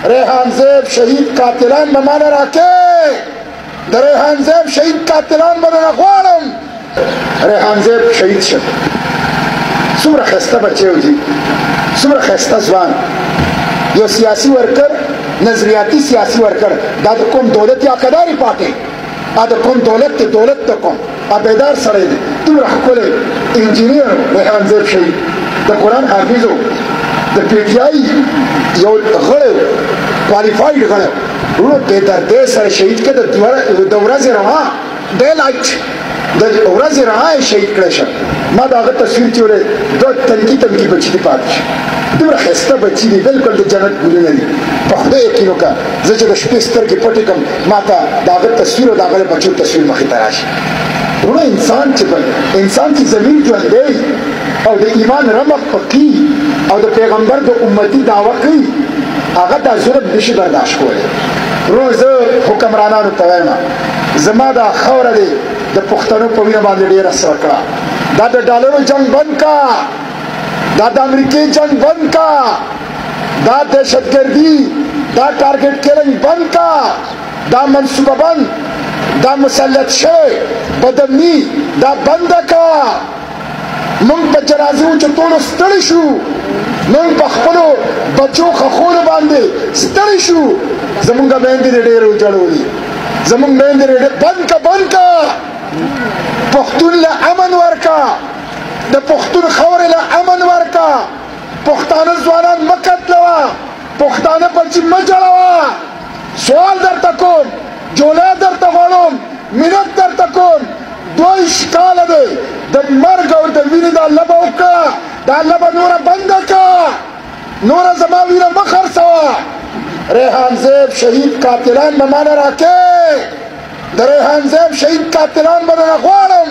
ریحان زیب شهید قاتلان به مانا راکې د ریحان زیب شهید قاتلان به نه غواړم. ریحان زیب شهید شد. څومره ښایسته بچی و جي، څومره ښایسته ځوان، یو سیاسي ورکر، نظریاتي سیاسي ورکر. دا د کوم دولت یا کداري پارټۍ، دا د کوم دولت دی، دولت د کوم بیدار سړی دی. دومره ښکلی انجینیر ریحان زیب شهید، د قرآن حافظ و، د پی ټي آی یو غړی کوالیفاید غړی ورو بې دردۍ سره شهید کړه. د ورځې رڼا ډے لایټ د ورځې رڼا یې شهید کړی شه. ما د هغه تصویر چې ولې دوه تنکي بچي دي پاتې شي. دومره ښایسته بچي دي، بلکل د جنت ګلونه دي. په خدای یقین وکړه، زه چې د شپې سترګې پټې کړم ما ته د هغه تصویر او د هغه بچو تصویر مخې ته راشي. ورو انسان چې ضمیر ژوندی او د ایمان رمق پکې او د پیغمبر د امتي دعوه کوي، هغه دا ظلم نشي برداشت کولی. ورو زه حکمرانانو ته وایم زما دا خوره دی د پښتنو په وینه باندې ډېره سره کړه. دا د ډالرو جنګ بند کا، دا د امریکې جنګ بند کا، دا دهشتګردي، دا ټارګټ کیلنګ بند کا، دا منصوبه بند، دا مسلط شوی بدامني دا بند کا. موږ په جنازو چې ټولو ستړي شو، موږ په خپلو بچو خښونو باندې ستړي شو. زمونږ میندې ډېرې وجړولي، زمونږ میندې بند کا پښتون له امن ورکا، د پښتون خاورې له امن ورکا. پښتانه ځوانان مه قتلوه، پښتانه بچي مه جوړوه. سوال درته کوم، جوله درته غواړم، منت درته کوم، 22 کاله دی د مرګ او د وینې دا لبه وکړه، دا لبه نوره بنده کړه، نوره زما وینه مه خرڅوه. ریحان زیب شهید قاتلان به مانه راکې، د ریحان زیب شهید قاتلان به نه غواړم.